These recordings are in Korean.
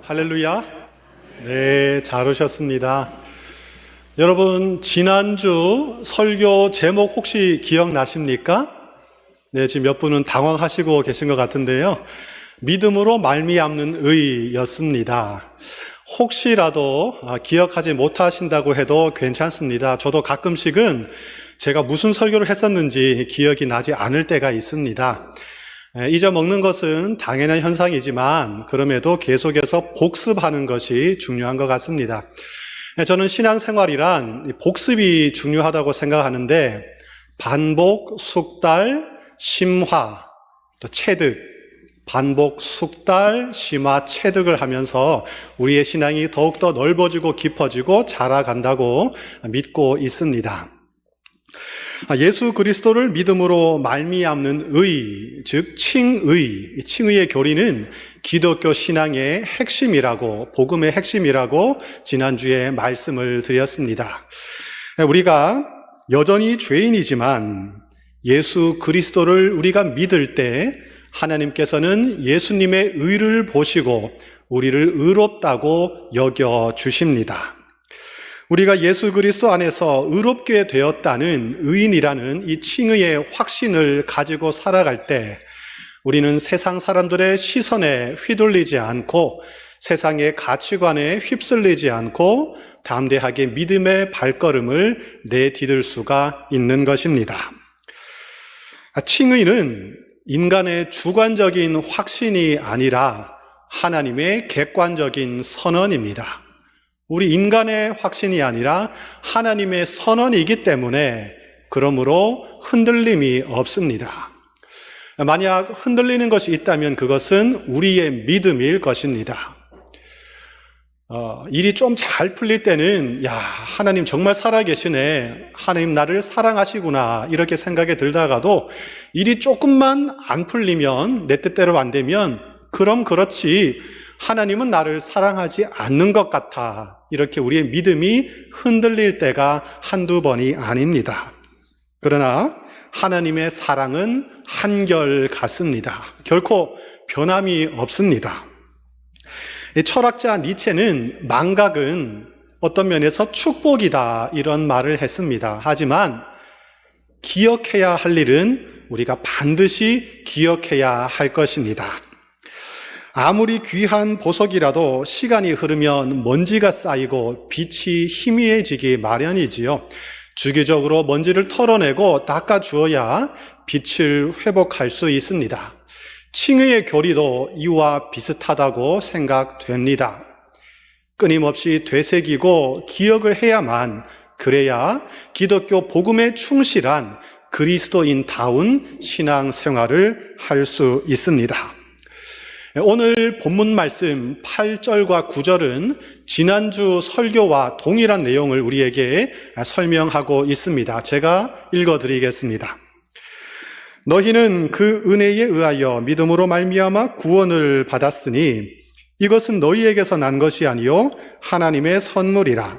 할렐루야. 네, 잘 오셨습니다. 여러분, 지난주 설교 제목 혹시 기억나십니까? 네, 지금 몇 분은 당황하시고 계신 것 같은데요. 믿음으로 말미암는 의였습니다. 혹시라도 기억하지 못하신다고 해도 괜찮습니다. 저도 가끔씩은 제가 무슨 설교를 했었는지 기억이 나지 않을 때가 있습니다. 잊어먹는 것은 당연한 현상이지만 그럼에도 계속해서 복습하는 것이 중요한 것 같습니다. 저는 신앙생활이란 복습이 중요하다고 생각하는데 반복, 숙달, 심화, 또 체득, 반복, 숙달, 심화, 체득을 하면서 우리의 신앙이 더욱더 넓어지고 깊어지고 자라간다고 믿고 있습니다. 예수 그리스도를 믿음으로 말미암는 의, 즉 칭의, 칭의의 교리는 기독교 신앙의 핵심이라고, 복음의 핵심이라고 지난주에 말씀을 드렸습니다. 우리가 여전히 죄인이지만 예수 그리스도를 우리가 믿을 때 하나님께서는 예수님의 의를 보시고 우리를 의롭다고 여겨주십니다. 우리가 예수 그리스도 안에서 의롭게 되었다는 의인이라는 이 칭의의 확신을 가지고 살아갈 때 우리는 세상 사람들의 시선에 휘둘리지 않고 세상의 가치관에 휩쓸리지 않고 담대하게 믿음의 발걸음을 내디딜 수가 있는 것입니다. 칭의는 인간의 주관적인 확신이 아니라 하나님의 객관적인 선언입니다. 우리 인간의 확신이 아니라 하나님의 선언이기 때문에 그러므로 흔들림이 없습니다. 만약 흔들리는 것이 있다면 그것은 우리의 믿음일 것입니다. 일이 좀 잘 풀릴 때는 하나님 정말 살아계시네, 하나님 나를 사랑하시구나 이렇게 생각이 들다가도 일이 조금만 안 풀리면, 내 뜻대로 안 되면 그럼 그렇지 하나님은 나를 사랑하지 않는 것 같아, 이렇게 우리의 믿음이 흔들릴 때가 한두 번이 아닙니다. 그러나 하나님의 사랑은 한결같습니다. 결코 변함이 없습니다. 철학자 니체는 망각은 어떤 면에서 축복이다 이런 말을 했습니다. 하지만 기억해야 할 일은 우리가 반드시 기억해야 할 것입니다. 아무리 귀한 보석이라도 시간이 흐르면 먼지가 쌓이고 빛이 희미해지기 마련이지요. 주기적으로 먼지를 털어내고 닦아주어야 빛을 회복할 수 있습니다. 칭의의 교리도 이와 비슷하다고 생각됩니다. 끊임없이 되새기고 기억을 해야만, 그래야 기독교 복음에 충실한 그리스도인다운 신앙생활을 할 수 있습니다. 오늘 본문 말씀 8절과 9절은 지난주 설교와 동일한 내용을 우리에게 설명하고 있습니다. 제가 읽어드리겠습니다. 너희는 그 은혜에 의하여 믿음으로 말미암아 구원을 받았으니 이것은 너희에게서 난 것이 아니요 하나님의 선물이라.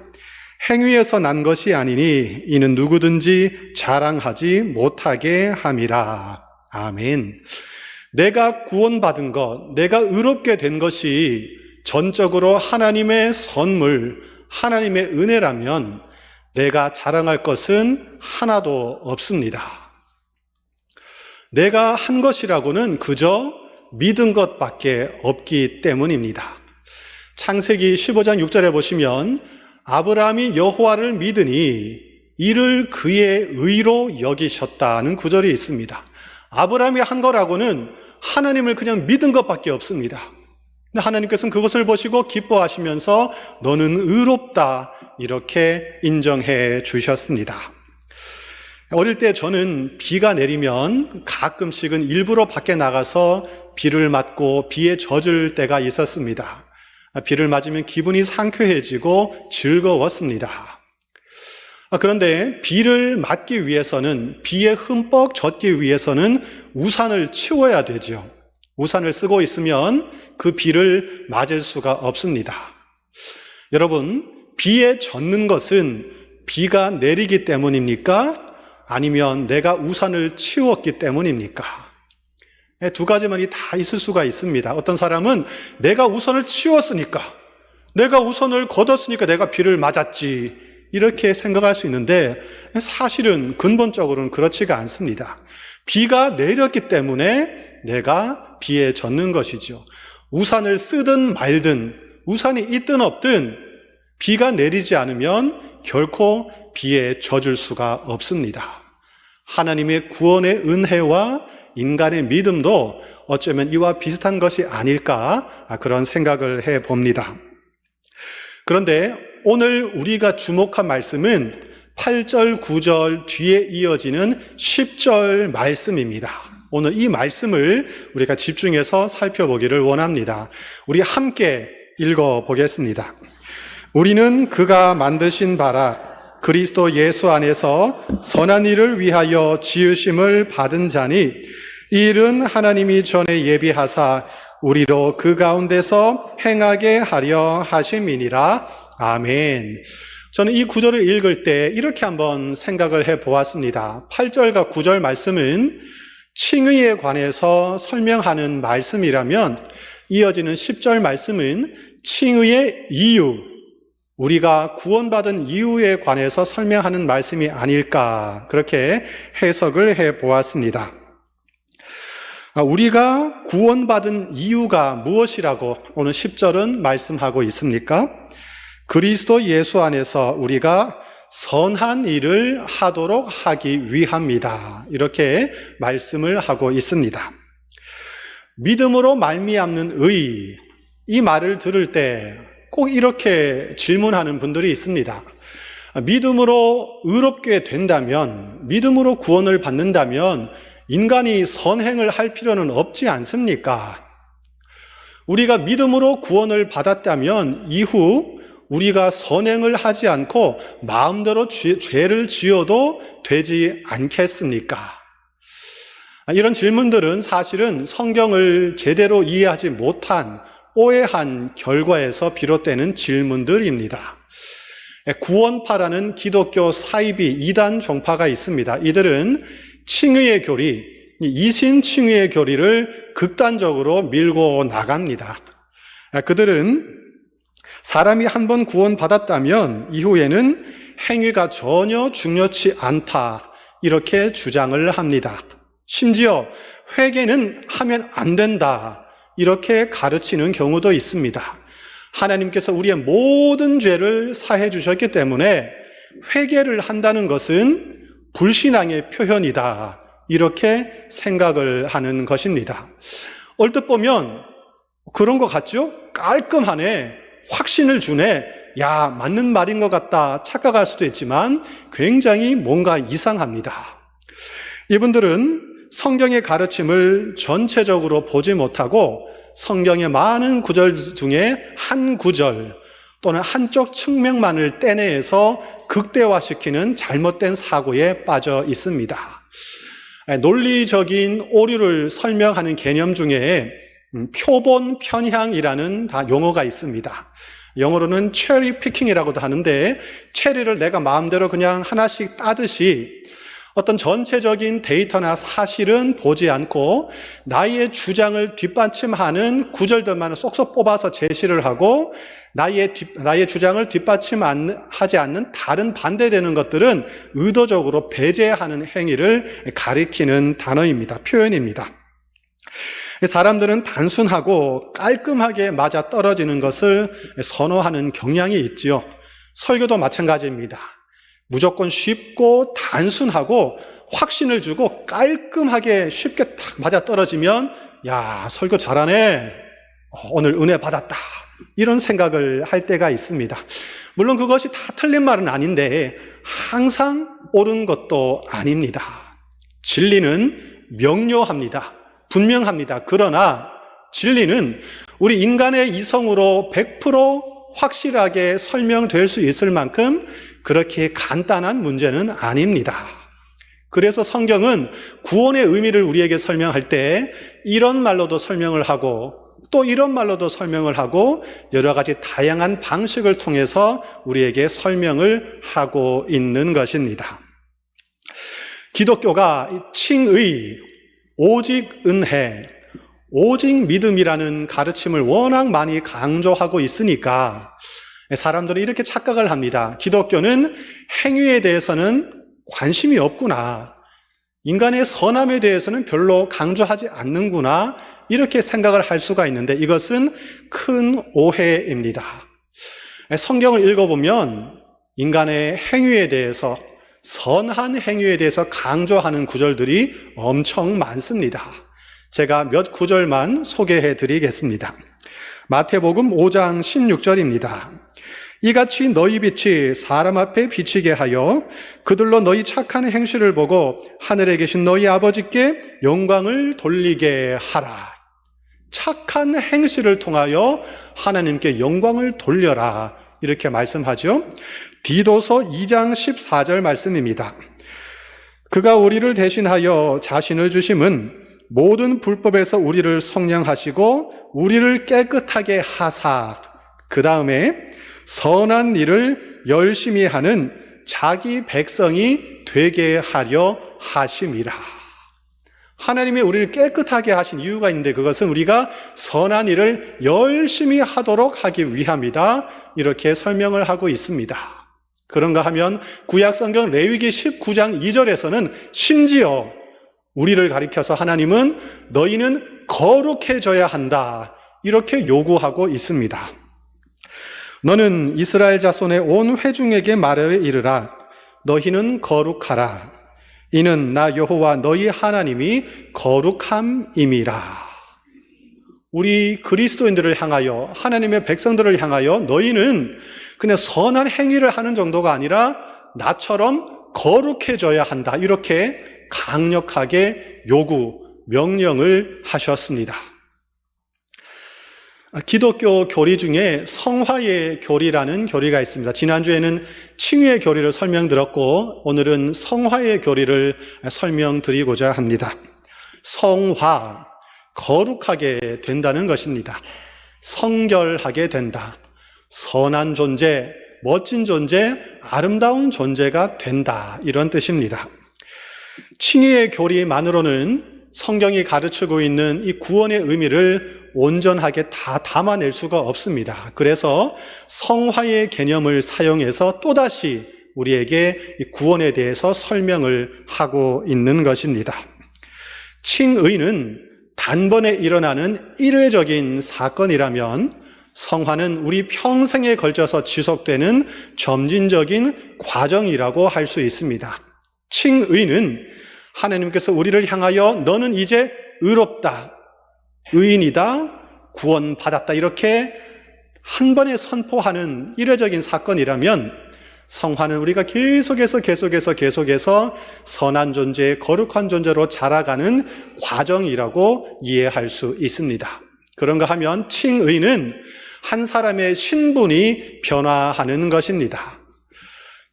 행위에서 난 것이 아니니 이는 누구든지 자랑하지 못하게 함이라. 아멘. 내가 구원받은 것, 내가 의롭게 된 것이 전적으로 하나님의 선물, 하나님의 은혜라면 내가 자랑할 것은 하나도 없습니다. 내가 한 것이라고는 그저 믿은 것밖에 없기 때문입니다. 창세기 15장 6절에 보시면 아브라함이 여호와를 믿으니 이를 그의 의로 여기셨다는 구절이 있습니다. 아브라함이 한 거라고는 하나님을 그냥 믿은 것밖에 없습니다. 하나님께서는 그것을 보시고 기뻐하시면서 너는 의롭다 이렇게 인정해 주셨습니다. 어릴 때 저는 비가 내리면 가끔씩은 일부러 밖에 나가서 비를 맞고 비에 젖을 때가 있었습니다. 비를 맞으면 기분이 상쾌해지고 즐거웠습니다. 그런데 비를 맞기 위해서는, 비에 흠뻑 젖기 위해서는 우산을 치워야 되죠. 우산을 쓰고 있으면 그 비를 맞을 수가 없습니다. 여러분, 비에 젖는 것은 비가 내리기 때문입니까? 아니면 내가 우산을 치웠기 때문입니까? 두 가지 말이 다 있을 수가 있습니다. 어떤 사람은 내가 우선을 치웠으니까, 내가 우선을 거뒀으니까 내가 비를 맞았지, 이렇게 생각할 수 있는데 사실은 근본적으로는 그렇지가 않습니다. 비가 내렸기 때문에 내가 비에 젖는 것이죠. 우산을 쓰든 말든, 우산이 있든 없든 비가 내리지 않으면 결코 비에 젖을 수가 없습니다. 하나님의 구원의 은혜와 인간의 믿음도 어쩌면 이와 비슷한 것이 아닐까, 그런 생각을 해봅니다. 그런데 오늘 우리가 주목한 말씀은 8절, 9절 뒤에 이어지는 10절 말씀입니다. 오늘 이 말씀을 우리가 집중해서 살펴보기를 원합니다. 우리 함께 읽어보겠습니다. 우리는 그가 만드신 바라 그리스도 예수 안에서 선한 일을 위하여 지으심을 받은 자니, 이 일은 하나님이 전에 예비하사 우리로 그 가운데서 행하게 하려 하심이니라. 아멘. 저는 이 구절을 읽을 때 이렇게 한번 생각을 해보았습니다. 8절과 9절 말씀은 칭의에 관해서 설명하는 말씀이라면, 이어지는 10절 말씀은 칭의의 이유, 우리가 구원받은 이유에 관해서 설명하는 말씀이 아닐까, 그렇게 해석을 해보았습니다. 우리가 구원받은 이유가 무엇이라고 오늘 10절은 말씀하고 있습니까? 그리스도 예수 안에서 우리가 선한 일을 하도록 하기 위함이다, 이렇게 말씀을 하고 있습니다. 믿음으로 말미암는 의, 이 말을 들을 때 꼭 이렇게 질문하는 분들이 있습니다. 믿음으로 의롭게 된다면, 믿음으로 구원을 받는다면 인간이 선행을 할 필요는 없지 않습니까? 우리가 믿음으로 구원을 받았다면 이후 우리가 선행을 하지 않고 마음대로 죄를 지어도 되지 않겠습니까? 이런 질문들은 사실은 성경을 제대로 이해하지 못한, 오해한 결과에서 비롯되는 질문들입니다. 구원파라는 기독교 사이비 이단 종파가 있습니다. 이들은 칭의의 교리, 이신 칭의의 교리를 극단적으로 밀고 나갑니다. 그들은 사람이 한 번 구원받았다면 이후에는 행위가 전혀 중요치 않다, 이렇게 주장을 합니다. 심지어 회개는 하면 안 된다, 이렇게 가르치는 경우도 있습니다. 하나님께서 우리의 모든 죄를 사해 주셨기 때문에 회개를 한다는 것은 불신앙의 표현이다, 이렇게 생각을 하는 것입니다. 얼뜻 보면 그런 것 같죠? 깔끔하네, 확신을 주네, 야, 맞는 말인 것 같다 착각할 수도 있지만 굉장히 뭔가 이상합니다. 이분들은 성경의 가르침을 전체적으로 보지 못하고 성경의 많은 구절 중에 한 구절 또는 한쪽 측면만을 떼내서 극대화시키는 잘못된 사고에 빠져 있습니다. 논리적인 오류를 설명하는 개념 중에 표본 편향이라는 용어가 있습니다. 영어로는 체리 피킹이라고도 하는데, 체리를 내가 마음대로 그냥 하나씩 따듯이 어떤 전체적인 데이터나 사실은 보지 않고 나의 주장을 뒷받침하는 구절들만 쏙쏙 뽑아서 제시를 하고 나의 주장을 뒷받침하지 않는 다른 반대되는 것들은 의도적으로 배제하는 행위를 가리키는 단어입니다. 표현입니다. 사람들은 단순하고 깔끔하게 맞아 떨어지는 것을 선호하는 경향이 있지요. 설교도 마찬가지입니다. 무조건 쉽고 단순하고 확신을 주고 깔끔하게 쉽게 딱 맞아 떨어지면, 야, 설교 잘하네, 오늘 은혜 받았다, 이런 생각을 할 때가 있습니다. 물론 그것이 다 틀린 말은 아닌데 항상 옳은 것도 아닙니다. 진리는 명료합니다. 분명합니다. 그러나 진리는 우리 인간의 이성으로 100% 확실하게 설명될 수 있을 만큼 그렇게 간단한 문제는 아닙니다. 그래서 성경은 구원의 의미를 우리에게 설명할 때 이런 말로도 설명을 하고 또 이런 말로도 설명을 하고 여러 가지 다양한 방식을 통해서 우리에게 설명을 하고 있는 것입니다. 기독교가 칭의, 오직 은혜, 오직 믿음이라는 가르침을 워낙 많이 강조하고 있으니까 사람들은 이렇게 착각을 합니다. 기독교는 행위에 대해서는 관심이 없구나. 인간의 선함에 대해서는 별로 강조하지 않는구나. 이렇게 생각을 할 수가 있는데 이것은 큰 오해입니다. 성경을 읽어보면 인간의 행위에 대해서, 선한 행위에 대해서 강조하는 구절들이 엄청 많습니다. 제가 몇 구절만 소개해 드리겠습니다. 마태복음 5장 16절입니다. 이같이 너희 빛이 사람 앞에 비치게 하여 그들로 너희 착한 행실을 보고 하늘에 계신 너희 아버지께 영광을 돌리게 하라. 착한 행실을 통하여 하나님께 영광을 돌려라. 이렇게 말씀하죠. 디도서 2장 14절 말씀입니다. 그가 우리를 대신하여 자신을 주심은 모든 불법에서 우리를 성량하시고 우리를 깨끗하게 하사, 그 다음에 선한 일을 열심히 하는 자기 백성이 되게 하려 하심이라. 하나님이 우리를 깨끗하게 하신 이유가 있는데 그것은 우리가 선한 일을 열심히 하도록 하기 위함이다. 이렇게 설명을 하고 있습니다. 그런가 하면 구약성경 레위기 19장 2절에서는 심지어 우리를 가리켜서 하나님은 너희는 거룩해져야 한다. 이렇게 요구하고 있습니다. 너는 이스라엘 자손의 온 회중에게 말하여 이르라. 너희는 거룩하라. 이는 나 여호와 너희 하나님이 거룩함임이라. 우리 그리스도인들을 향하여, 하나님의 백성들을 향하여 너희는 그냥 선한 행위를 하는 정도가 아니라 나처럼 거룩해져야 한다. 이렇게 강력하게 요구, 명령을 하셨습니다. 기독교 교리 중에 성화의 교리라는 교리가 있습니다. 지난주에는 칭의의 교리를 설명드렸고 오늘은 성화의 교리를 설명드리고자 합니다. 성화, 거룩하게 된다는 것입니다. 성결하게 된다. 선한 존재, 멋진 존재, 아름다운 존재가 된다. 이런 뜻입니다. 칭의의 교리만으로는 성경이 가르치고 있는 이 구원의 의미를 온전하게 다 담아낼 수가 없습니다. 그래서 성화의 개념을 사용해서 또다시 우리에게 이 구원에 대해서 설명을 하고 있는 것입니다. 칭의는 단번에 일어나는 일회적인 사건이라면 성화는 우리 평생에 걸쳐서 지속되는 점진적인 과정이라고 할 수 있습니다. 칭의는 하나님께서 우리를 향하여 너는 이제 의롭다, 의인이다, 구원받았다 이렇게 한 번에 선포하는 일회적인 사건이라면 성화는 우리가 계속해서 선한 존재, 거룩한 존재로 자라가는 과정이라고 이해할 수 있습니다. 그런가 하면 칭의는 한 사람의 신분이 변화하는 것입니다.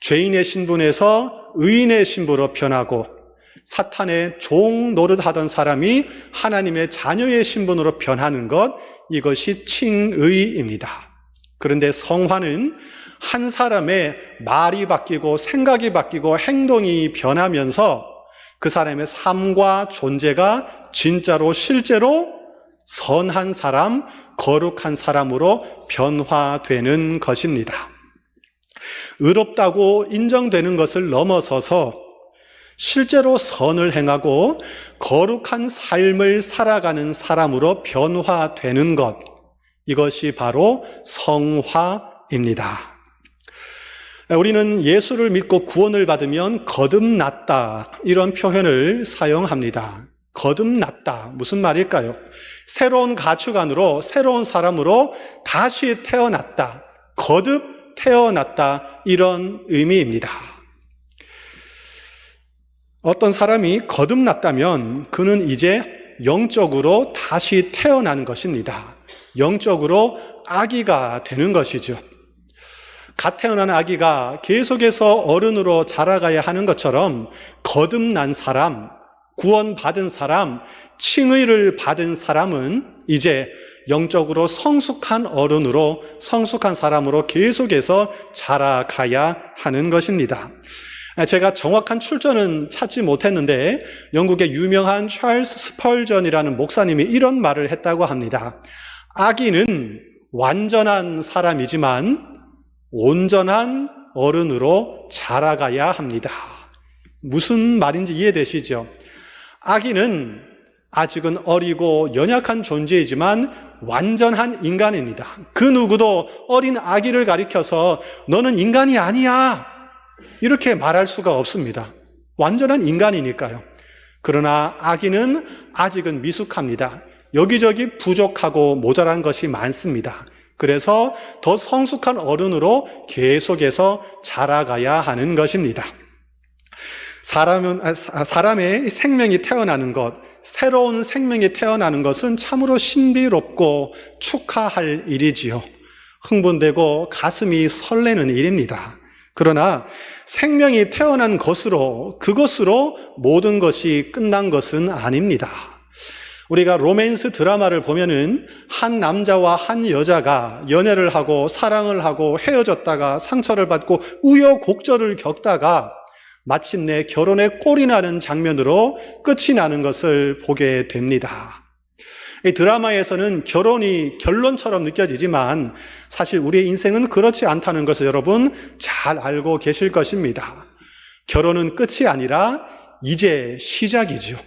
죄인의 신분에서 의인의 신분으로 변하고 사탄의 종 노릇하던 사람이 하나님의 자녀의 신분으로 변하는 것, 이것이 칭의입니다. 그런데 성화는 한 사람의 말이 바뀌고 생각이 바뀌고 행동이 변하면서 그 사람의 삶과 존재가 진짜로 실제로 선한 사람, 거룩한 사람으로 변화되는 것입니다. 의롭다고 인정되는 것을 넘어서서 실제로 선을 행하고 거룩한 삶을 살아가는 사람으로 변화되는 것, 이것이 바로 성화입니다. 우리는 예수를 믿고 구원을 받으면 거듭났다, 이런 표현을 사용합니다. 거듭났다, 무슨 말일까요? 새로운 가치관으로, 새로운 사람으로 다시 태어났다, 거듭 태어났다, 이런 의미입니다. 어떤 사람이 거듭났다면 그는 이제 영적으로 다시 태어나는 것입니다. 영적으로 아기가 되는 것이죠. 갓 태어난 아기가 계속해서 어른으로 자라가야 하는 것처럼 거듭난 사람, 구원받은 사람, 칭의를 받은 사람은 이제 영적으로 성숙한 어른으로, 성숙한 사람으로 계속해서 자라가야 하는 것입니다. 제가 정확한 출처는 찾지 못했는데 영국의 유명한 찰스 스펄전이라는 목사님이 이런 말을 했다고 합니다. 아기는 완전한 사람이지만 온전한 어른으로 자라가야 합니다. 무슨 말인지 이해되시죠? 아기는 아직은 어리고 연약한 존재이지만 완전한 인간입니다. 그 누구도 어린 아기를 가리켜서 너는 인간이 아니야 이렇게 말할 수가 없습니다. 완전한 인간이니까요. 그러나 아기는 아직은 미숙합니다. 여기저기 부족하고 모자란 것이 많습니다. 그래서 더 성숙한 어른으로 계속해서 자라가야 하는 것입니다. 사람의 생명이 태어나는 것, 새로운 생명이 태어나는 것은 참으로 신비롭고 축하할 일이지요. 흥분되고 가슴이 설레는 일입니다. 그러나 생명이 태어난 것으로, 그것으로 모든 것이 끝난 것은 아닙니다. 우리가 로맨스 드라마를 보면은 한 남자와 한 여자가 연애를 하고 사랑을 하고 헤어졌다가 상처를 받고 우여곡절을 겪다가 마침내 결혼에 꼴이 나는 장면으로 끝이 나는 것을 보게 됩니다. 이 드라마에서는 결혼이 결론처럼 느껴지지만 사실 우리의 인생은 그렇지 않다는 것을 여러분 잘 알고 계실 것입니다. 결혼은 끝이 아니라 이제 시작이죠.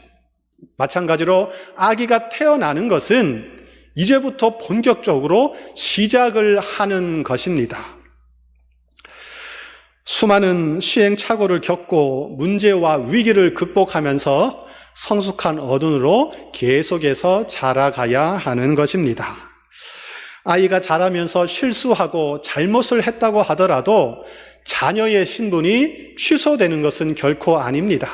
마찬가지로 아기가 태어나는 것은 이제부터 본격적으로 시작을 하는 것입니다. 수많은 시행착오를 겪고 문제와 위기를 극복하면서 성숙한 어른으로 계속해서 자라가야 하는 것입니다. 아이가 자라면서 실수하고 잘못을 했다고 하더라도 자녀의 신분이 취소되는 것은 결코 아닙니다.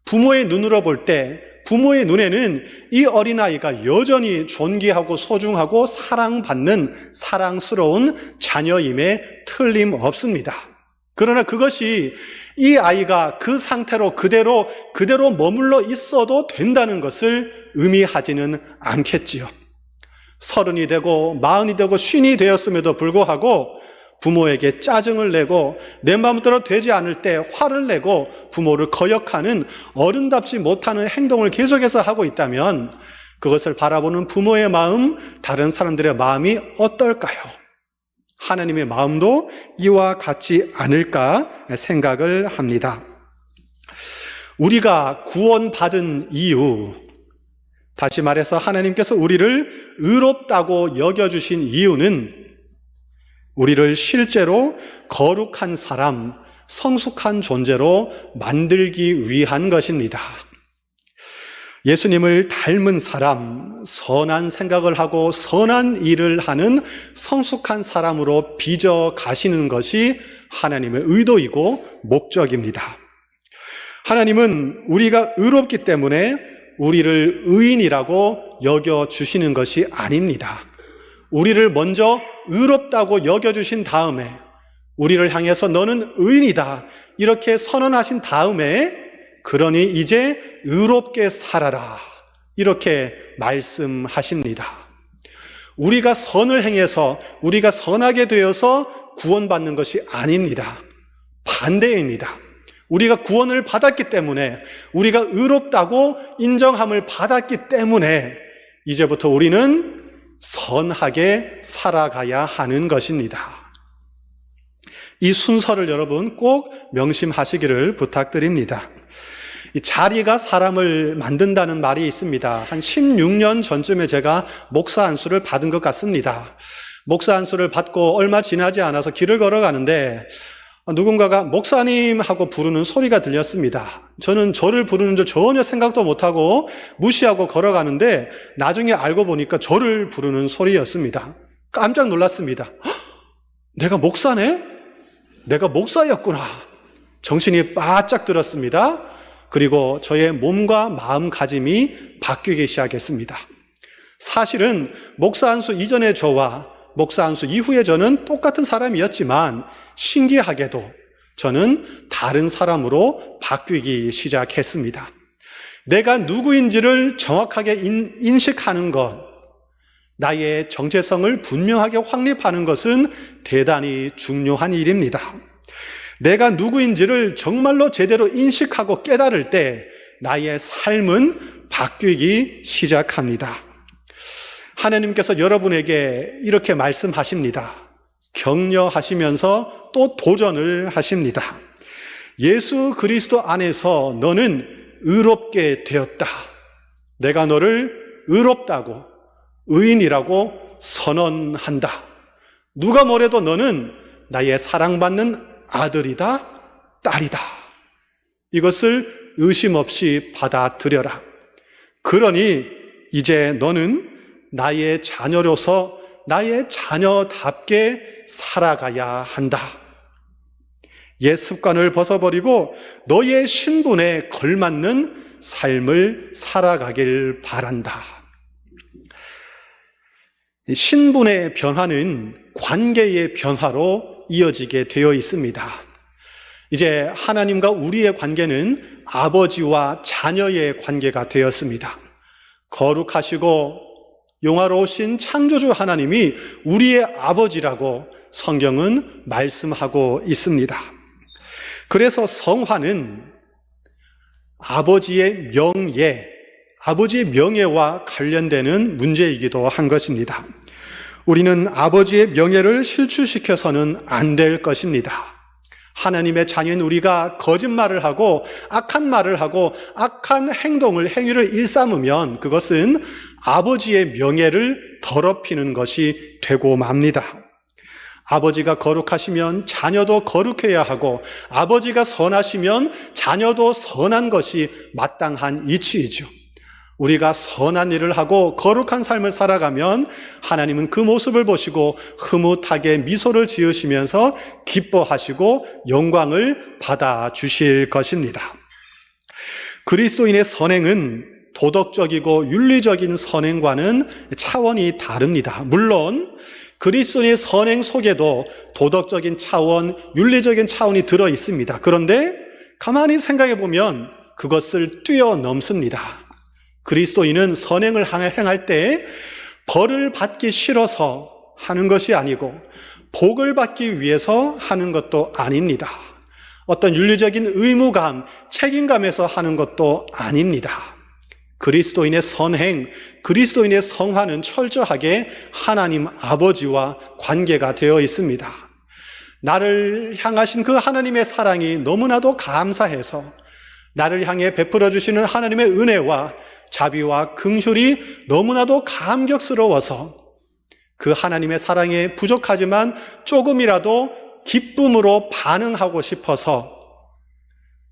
부모의 눈으로 볼 때 부모의 눈에는 이 어린아이가 여전히 존귀하고 소중하고 사랑받는 사랑스러운 자녀임에 틀림없습니다. 그러나 그것이 이 아이가 그 상태로 그대로 머물러 있어도 된다는 것을 의미하지는 않겠지요. 30이 되고 40이 되고 50이 되었음에도 불구하고 부모에게 짜증을 내고 내 마음대로 되지 않을 때 화를 내고 부모를 거역하는 어른답지 못하는 행동을 계속해서 하고 있다면 그것을 바라보는 부모의 마음, 다른 사람들의 마음이 어떨까요? 하나님의 마음도 이와 같지 않을까 생각을 합니다. 우리가 구원받은 이유, 다시 말해서 하나님께서 우리를 의롭다고 여겨주신 이유는 우리를 실제로 거룩한 사람, 성숙한 존재로 만들기 위한 것입니다. 예수님을 닮은 사람, 선한 생각을 하고 선한 일을 하는 성숙한 사람으로 빚어 가시는 것이 하나님의 의도이고 목적입니다. 하나님은 우리가 의롭기 때문에 우리를 의인이라고 여겨주시는 것이 아닙니다. 우리를 먼저 의롭다고 여겨주신 다음에 우리를 향해서 너는 의인이다 이렇게 선언하신 다음에 그러니 이제 의롭게 살아라 이렇게 말씀하십니다. 우리가 선을 행해서 우리가 선하게 되어서 구원받는 것이 아닙니다. 반대입니다. 우리가 구원을 받았기 때문에 우리가 의롭다고 인정함을 받았기 때문에 이제부터 우리는 선하게 살아가야 하는 것입니다. 이 순서를 여러분 꼭 명심하시기를 부탁드립니다. 이 자리가 사람을 만든다는 말이 있습니다. 한 16년 전쯤에 제가 목사 안수를 받은 것 같습니다. 목사 안수를 받고 얼마 지나지 않아서 길을 걸어가는데 누군가가 목사님 하고 부르는 소리가 들렸습니다. 저는 저를 부르는 줄 전혀 생각도 못하고 무시하고 걸어가는데 나중에 알고 보니까 저를 부르는 소리였습니다. 깜짝 놀랐습니다. 내가 목사네? 내가 목사였구나. 정신이 바짝 들었습니다. 그리고 저의 몸과 마음가짐이 바뀌기 시작했습니다. 사실은 목사 안수 이전의 저와 목사 안수 이후의 저는 똑같은 사람이었지만 신기하게도 저는 다른 사람으로 바뀌기 시작했습니다. 내가 누구인지를 정확하게 인식하는 것, 나의 정체성을 분명하게 확립하는 것은 대단히 중요한 일입니다. 내가 누구인지를 정말로 제대로 인식하고 깨달을 때 나의 삶은 바뀌기 시작합니다. 하나님께서 여러분에게 이렇게 말씀하십니다. 격려하시면서 또 도전을 하십니다. 예수 그리스도 안에서 너는 의롭게 되었다. 내가 너를 의롭다고, 의인이라고 선언한다. 누가 뭐래도 너는 나의 사랑받는 아들이다, 딸이다. 이것을 의심 없이 받아들여라. 그러니 이제 너는 나의 자녀로서 나의 자녀답게 살아가야 한다. 옛 습관을 벗어버리고 너의 신분에 걸맞는 삶을 살아가길 바란다. 신분의 변화는 관계의 변화로 이어지게 되어 있습니다. 이제 하나님과 우리의 관계는 아버지와 자녀의 관계가 되었습니다. 거룩하시고 영화로우신 창조주 하나님이 우리의 아버지라고 성경은 말씀하고 있습니다. 그래서 성화는 아버지의 명예와 관련되는 문제이기도 한 것입니다. 우리는 아버지의 명예를 실추시켜서는 안 될 것입니다. 하나님의 자녀인 우리가 거짓말을 하고 악한 말을 하고 악한 행위를 일삼으면 그것은 아버지의 명예를 더럽히는 것이 되고 맙니다. 아버지가 거룩하시면 자녀도 거룩해야 하고 아버지가 선하시면 자녀도 선한 것이 마땅한 이치이죠. 우리가 선한 일을 하고 거룩한 삶을 살아가면 하나님은 그 모습을 보시고 흐뭇하게 미소를 지으시면서 기뻐하시고 영광을 받아주실 것입니다. 그리스도인의 선행은 도덕적이고 윤리적인 선행과는 차원이 다릅니다. 물론 그리스도인의 선행 속에도 도덕적인 차원, 윤리적인 차원이 들어 있습니다. 그런데 가만히 생각해 보면 그것을 뛰어넘습니다. 그리스도인은 선행을 행할 때 벌을 받기 싫어서 하는 것이 아니고 복을 받기 위해서 하는 것도 아닙니다. 어떤 윤리적인 의무감, 책임감에서 하는 것도 아닙니다. 그리스도인의 선행, 그리스도인의 성화는 철저하게 하나님 아버지와 관계가 되어 있습니다. 나를 향하신 그 하나님의 사랑이 너무나도 감사해서 나를 향해 베풀어 주시는 하나님의 은혜와 자비와 긍휼이 너무나도 감격스러워서 그 하나님의 사랑에 부족하지만 조금이라도 기쁨으로 반응하고 싶어서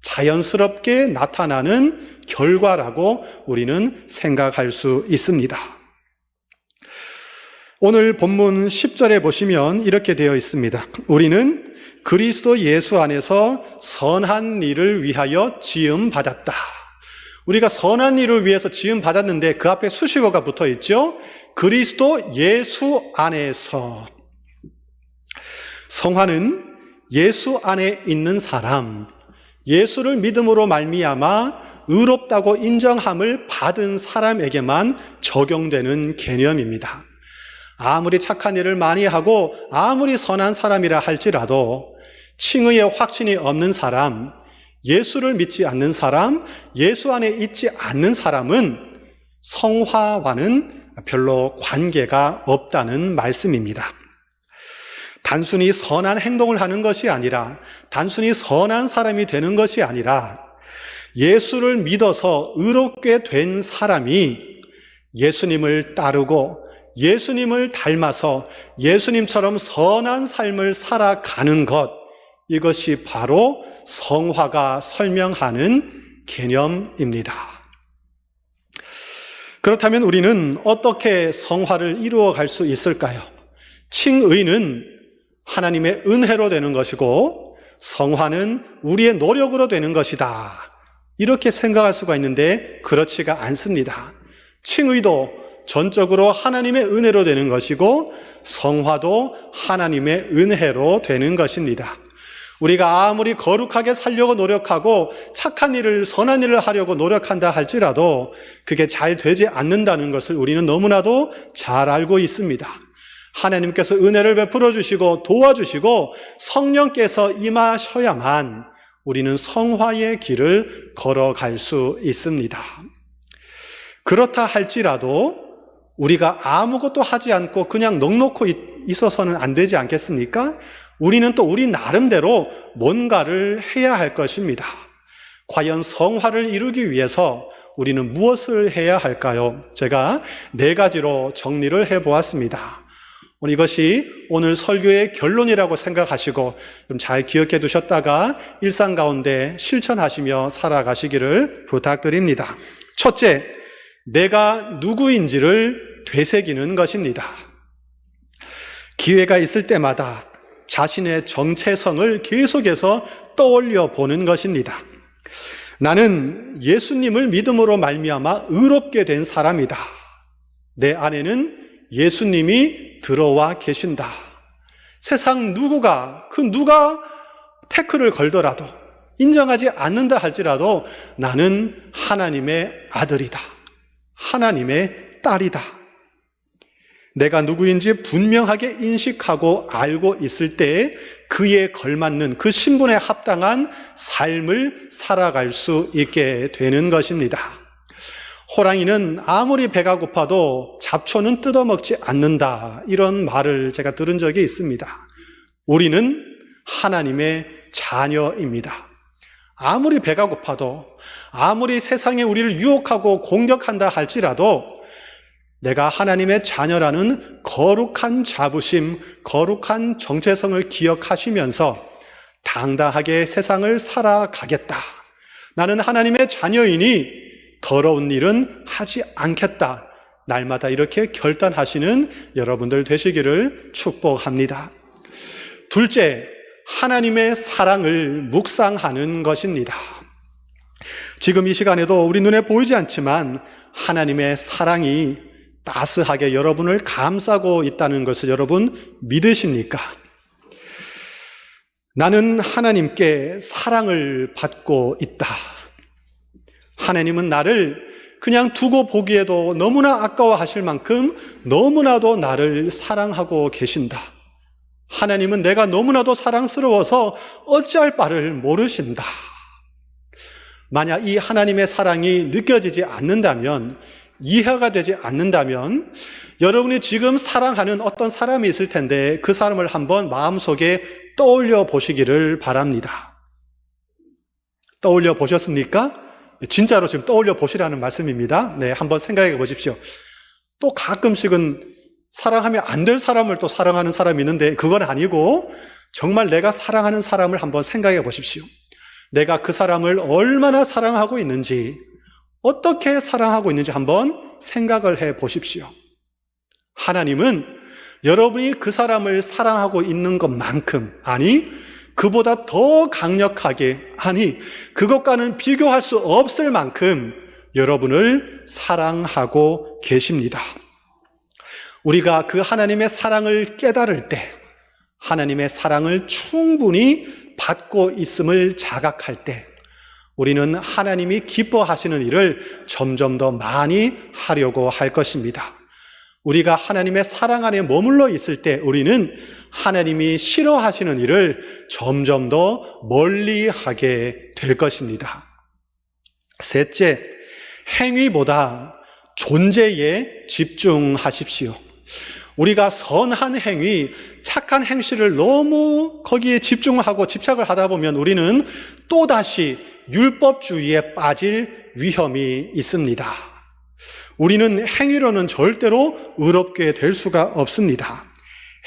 자연스럽게 나타나는 결과라고 우리는 생각할 수 있습니다. 오늘 본문 10절에 보시면 이렇게 되어 있습니다. 우리는 그리스도 예수 안에서 선한 일을 위하여 지음받았다. 우리가 선한 일을 위해서 지음받았는데 그 앞에 수식어가 붙어 있죠. 그리스도 예수 안에서. 성화는 예수 안에 있는 사람, 예수를 믿음으로 말미암아 의롭다고 인정함을 받은 사람에게만 적용되는 개념입니다. 아무리 착한 일을 많이 하고 아무리 선한 사람이라 할지라도 칭의의 확신이 없는 사람, 예수를 믿지 않는 사람, 예수 안에 있지 않는 사람은 성화와는 별로 관계가 없다는 말씀입니다. 단순히 선한 행동을 하는 것이 아니라, 단순히 선한 사람이 되는 것이 아니라 예수를 믿어서 의롭게 된 사람이 예수님을 따르고 예수님을 닮아서 예수님처럼 선한 삶을 살아가는 것, 이것이 바로 성화가 설명하는 개념입니다. 그렇다면 우리는 어떻게 성화를 이루어 갈 수 있을까요? 칭의는 하나님의 은혜로 되는 것이고 성화는 우리의 노력으로 되는 것이다. 이렇게 생각할 수가 있는데 그렇지가 않습니다. 칭의도 전적으로 하나님의 은혜로 되는 것이고 성화도 하나님의 은혜로 되는 것입니다. 우리가 아무리 거룩하게 살려고 노력하고 착한 일을, 선한 일을 하려고 노력한다 할지라도 그게 잘 되지 않는다는 것을 우리는 너무나도 잘 알고 있습니다. 하나님께서 은혜를 베풀어 주시고 도와주시고 성령께서 임하셔야만 우리는 성화의 길을 걸어갈 수 있습니다. 그렇다 할지라도 우리가 아무것도 하지 않고 그냥 넋놓고 있어서는 안 되지 않겠습니까? 우리는 또 우리 나름대로 뭔가를 해야 할 것입니다. 과연 성화를 이루기 위해서 우리는 무엇을 해야 할까요? 제가 4가지로 정리를 해보았습니다. 이것이 오늘 설교의 결론이라고 생각하시고 좀 잘 기억해 두셨다가 일상 가운데 실천하시며 살아가시기를 부탁드립니다. 첫째, 내가 누구인지를 되새기는 것입니다. 기회가 있을 때마다 자신의 정체성을 계속해서 떠올려 보는 것입니다. 나는 예수님을 믿음으로 말미암아 의롭게 된 사람이다. 내 안에는 예수님이 들어와 계신다. 세상 누가 태클을 걸더라도 인정하지 않는다 할지라도 나는 하나님의 아들이다. 하나님의 딸이다. 내가 누구인지 분명하게 인식하고 알고 있을 때 그에 걸맞는 그 신분에 합당한 삶을 살아갈 수 있게 되는 것입니다. 호랑이는 아무리 배가 고파도 잡초는 뜯어먹지 않는다. 이런 말을 제가 들은 적이 있습니다. 우리는 하나님의 자녀입니다. 아무리 배가 고파도 아무리 세상에 우리를 유혹하고 공격한다 할지라도 내가 하나님의 자녀라는 거룩한 자부심, 거룩한 정체성을 기억하시면서 당당하게 세상을 살아가겠다. 나는 하나님의 자녀이니 더러운 일은 하지 않겠다. 날마다 이렇게 결단하시는 여러분들 되시기를 축복합니다. 둘째, 하나님의 사랑을 묵상하는 것입니다. 지금 이 시간에도 우리 눈에 보이지 않지만 하나님의 사랑이 따스하게 여러분을 감싸고 있다는 것을 여러분 믿으십니까? 나는 하나님께 사랑을 받고 있다. 하나님은 나를 그냥 두고 보기에도 너무나 아까워하실 만큼 너무나도 나를 사랑하고 계신다. 하나님은 내가 너무나도 사랑스러워서 어찌할 바를 모르신다. 만약 이 하나님의 사랑이 느껴지지 않는다면, 이해가 되지 않는다면 여러분이 지금 사랑하는 어떤 사람이 있을 텐데 그 사람을 한번 마음속에 떠올려 보시기를 바랍니다. 떠올려 보셨습니까? 진짜로 지금 떠올려 보시라는 말씀입니다. 네, 한번 생각해 보십시오. 또 가끔씩은 사랑하면 안 될 사람을 또 사랑하는 사람이 있는데 그건 아니고 정말 내가 사랑하는 사람을 한번 생각해 보십시오. 내가 그 사람을 얼마나 사랑하고 있는지, 어떻게 사랑하고 있는지 한번 생각을 해 보십시오. 하나님은 여러분이 그 사람을 사랑하고 있는 것만큼, 아니 그보다 더 강력하게, 아니 그것과는 비교할 수 없을 만큼 여러분을 사랑하고 계십니다. 우리가 그 하나님의 사랑을 깨달을 때, 하나님의 사랑을 충분히 받고 있음을 자각할 때 우리는 하나님이 기뻐하시는 일을 점점 더 많이 하려고 할 것입니다. 우리가 하나님의 사랑 안에 머물러 있을 때 우리는 하나님이 싫어하시는 일을 점점 더 멀리 하게 될 것입니다. 셋째, 행위보다 존재에 집중하십시오. 우리가 선한 행위, 착한 행실을 너무 거기에 집중하고 집착을 하다 보면 우리는 또다시 율법주의에 빠질 위험이 있습니다. 우리는 행위로는 절대로 의롭게 될 수가 없습니다.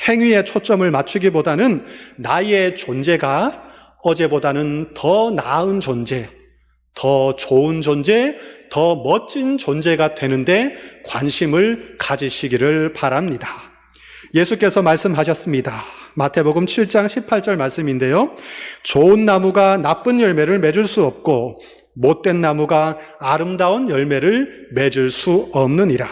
행위에 초점을 맞추기보다는 나의 존재가 어제보다는 더 나은 존재, 더 좋은 존재, 더 멋진 존재가 되는데 관심을 가지시기를 바랍니다. 예수께서 말씀하셨습니다. 마태복음 7장 18절 말씀인데요. 좋은 나무가 나쁜 열매를 맺을 수 없고 못된 나무가 아름다운 열매를 맺을 수 없느니라.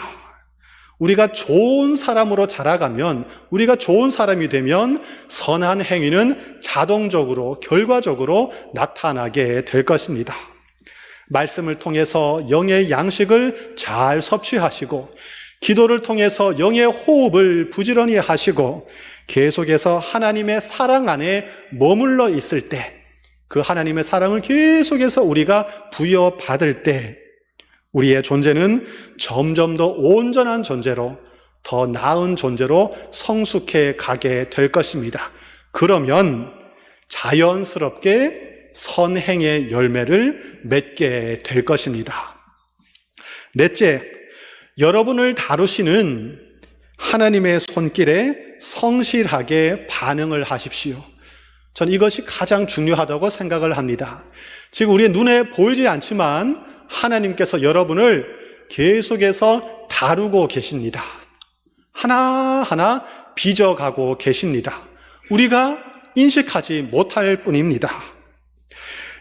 우리가 좋은 사람으로 자라가면, 우리가 좋은 사람이 되면 선한 행위는 자동적으로, 결과적으로 나타나게 될 것입니다. 말씀을 통해서 영의 양식을 잘 섭취하시고 기도를 통해서 영의 호흡을 부지런히 하시고 계속해서 하나님의 사랑 안에 머물러 있을 때, 그 하나님의 사랑을 계속해서 우리가 부여받을 때 우리의 존재는 점점 더 온전한 존재로, 더 나은 존재로 성숙해 가게 될 것입니다. 그러면 자연스럽게 선행의 열매를 맺게 될 것입니다. 넷째, 여러분을 다루시는 하나님의 손길에 성실하게 반응을 하십시오. 저는 이것이 가장 중요하다고 생각을 합니다. 지금 우리의 눈에 보이지 않지만 하나님께서 여러분을 계속해서 다루고 계십니다. 하나하나 빚어가고 계십니다. 우리가 인식하지 못할 뿐입니다.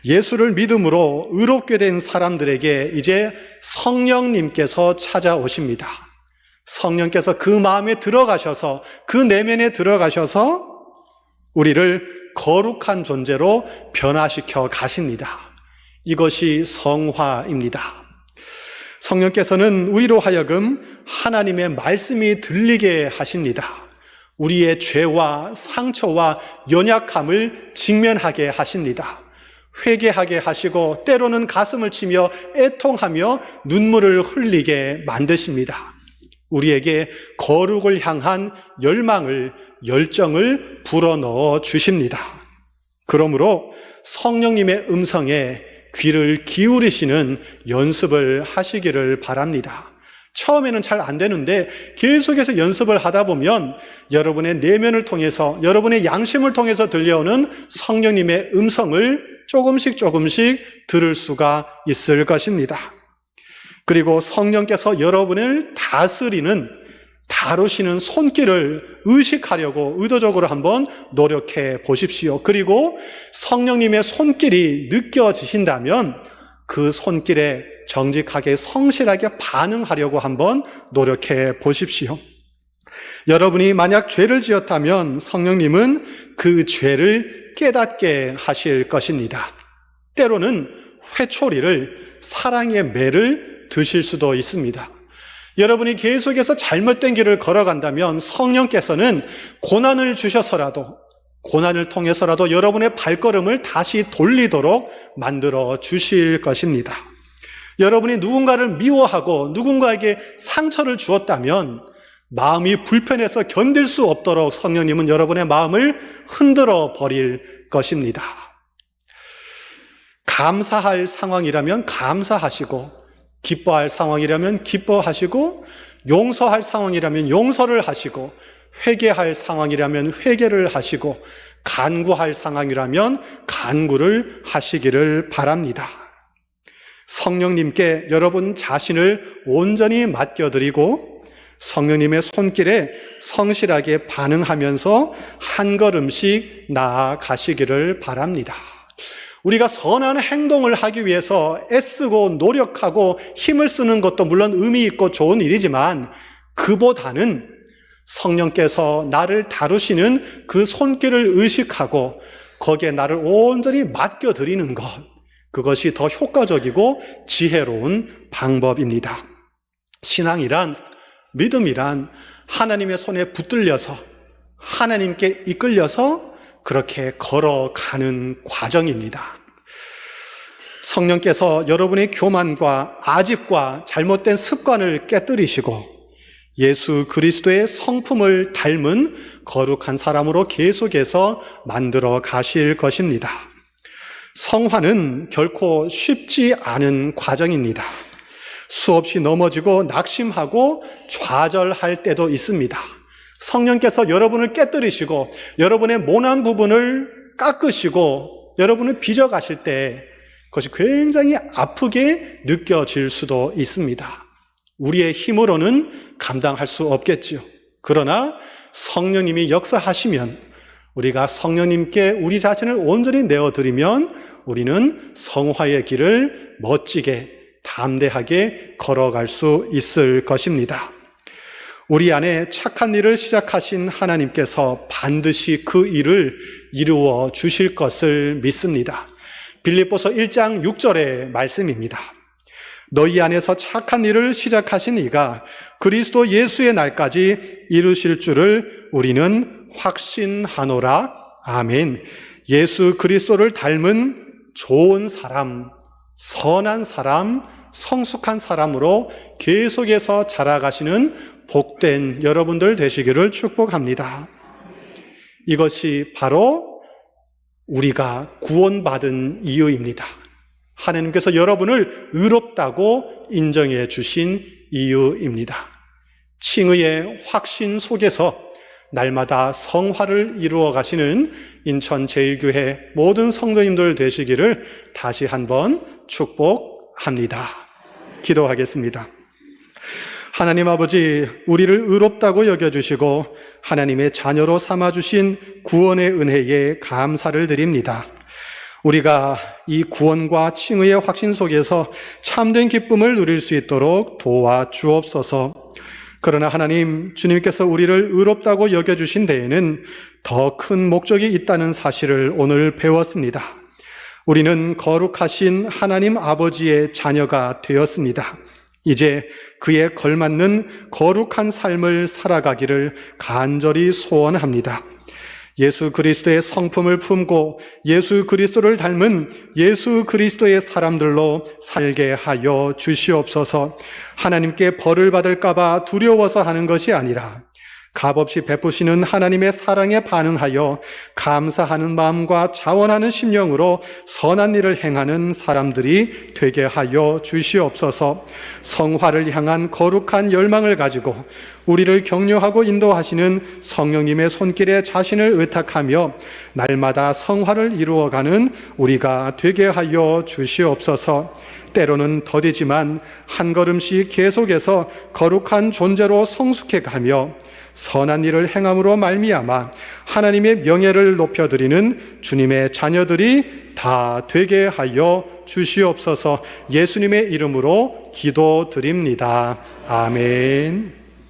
예수를 믿음으로 의롭게 된 사람들에게 이제 성령님께서 찾아오십니다. 성령께서 그 마음에 들어가셔서, 그 내면에 들어가셔서 우리를 거룩한 존재로 변화시켜 가십니다. 이것이 성화입니다. 성령께서는 우리로 하여금 하나님의 말씀이 들리게 하십니다. 우리의 죄와 상처와 연약함을 직면하게 하십니다. 회개하게 하시고 때로는 가슴을 치며 애통하며 눈물을 흘리게 만드십니다. 우리에게 거룩을 향한 열망을, 열정을 불어넣어 주십니다. 그러므로 성령님의 음성에 귀를 기울이시는 연습을 하시기를 바랍니다. 처음에는 잘 안 되는데 계속해서 연습을 하다 보면 여러분의 내면을 통해서, 여러분의 양심을 통해서 들려오는 성령님의 음성을 조금씩 들을 수가 있을 것입니다. 그리고 성령께서 여러분을 다루시는 손길을 의식하려고 의도적으로 한번 노력해 보십시오. 그리고 성령님의 손길이 느껴지신다면 그 손길에 정직하게 성실하게 반응하려고 한번 노력해 보십시오. 여러분이 만약 죄를 지었다면 성령님은 그 죄를 깨닫게 하실 것입니다. 때로는 회초리를, 사랑의 매를 드실 수도 있습니다. 여러분이 계속해서 잘못된 길을 걸어간다면 성령께서는 고난을 주셔서라도, 고난을 통해서라도 여러분의 발걸음을 다시 돌리도록 만들어 주실 것입니다. 여러분이 누군가를 미워하고 누군가에게 상처를 주었다면 마음이 불편해서 견딜 수 없도록 성령님은 여러분의 마음을 흔들어 버릴 것입니다. 감사할 상황이라면 감사하시고, 기뻐할 상황이라면 기뻐하시고, 용서할 상황이라면 용서를 하시고, 회개할 상황이라면 회개를 하시고, 간구할 상황이라면 간구를 하시기를 바랍니다. 성령님께 여러분 자신을 온전히 맡겨드리고 성령님의 손길에 성실하게 반응하면서 한 걸음씩 나아가시기를 바랍니다. 우리가 선한 행동을 하기 위해서 애쓰고 노력하고 힘을 쓰는 것도 물론 의미 있고 좋은 일이지만 그보다는 성령께서 나를 다루시는 그 손길을 의식하고 거기에 나를 온전히 맡겨드리는 것, 그것이 더 효과적이고 지혜로운 방법입니다. 신앙이란, 믿음이란 하나님의 손에 붙들려서 하나님께 이끌려서 그렇게 걸어가는 과정입니다. 성령께서 여러분의 교만과 아집과 잘못된 습관을 깨뜨리시고 예수 그리스도의 성품을 닮은 거룩한 사람으로 계속해서 만들어 가실 것입니다. 성화는 결코 쉽지 않은 과정입니다. 수없이 넘어지고 낙심하고 좌절할 때도 있습니다. 성령께서 여러분을 깨뜨리시고 여러분의 모난 부분을 깎으시고 여러분을 빚어가실 때 그것이 굉장히 아프게 느껴질 수도 있습니다. 우리의 힘으로는 감당할 수 없겠지요. 그러나 성령님이 역사하시면, 우리가 성령님께 우리 자신을 온전히 내어드리면 우리는 성화의 길을 멋지게 담대하게 걸어갈 수 있을 것입니다. 우리 안에 착한 일을 시작하신 하나님께서 반드시 그 일을 이루어 주실 것을 믿습니다. 빌립보서 1장 6절의 말씀입니다. 너희 안에서 착한 일을 시작하신 이가 그리스도 예수의 날까지 이루실 줄을 우리는 확신하노라. 아멘. 예수 그리스도를 닮은 좋은 사람, 선한 사람, 성숙한 사람으로 계속해서 자라가시는 복된 여러분들 되시기를 축복합니다. 이것이 바로 우리가 구원받은 이유입니다. 하나님께서 여러분을 의롭다고 인정해 주신 이유입니다. 칭의의 확신 속에서 날마다 성화를 이루어 가시는 인천 제1교회 모든 성도님들 되시기를 다시 한번 축복합니다. 기도하겠습니다. 하나님 아버지, 우리를 의롭다고 여겨주시고 하나님의 자녀로 삼아주신 구원의 은혜에 감사를 드립니다. 우리가 이 구원과 칭의의 확신 속에서 참된 기쁨을 누릴 수 있도록 도와주옵소서. 그러나 하나님, 주님께서 우리를 의롭다고 여겨주신 데에는 더 큰 목적이 있다는 사실을 오늘 배웠습니다. 우리는 거룩하신 하나님 아버지의 자녀가 되었습니다. 이제 그에 걸맞는 거룩한 삶을 살아가기를 간절히 소원합니다. 예수 그리스도의 성품을 품고 예수 그리스도를 닮은 예수 그리스도의 사람들로 살게 하여 주시옵소서. 하나님께 벌을 받을까 봐 두려워서 하는 것이 아니라 값없이 베푸시는 하나님의 사랑에 반응하여 감사하는 마음과 자원하는 심령으로 선한 일을 행하는 사람들이 되게 하여 주시옵소서. 성화를 향한 거룩한 열망을 가지고 우리를 격려하고 인도하시는 성령님의 손길에 자신을 의탁하며 날마다 성화를 이루어가는 우리가 되게 하여 주시옵소서. 때로는 더디지만 한 걸음씩 계속해서 거룩한 존재로 성숙해 가며 선한 일을 행함으로 말미암아 하나님의 명예를 높여드리는 주님의 자녀들이 다 되게 하여 주시옵소서. 예수님의 이름으로 기도드립니다. 아멘.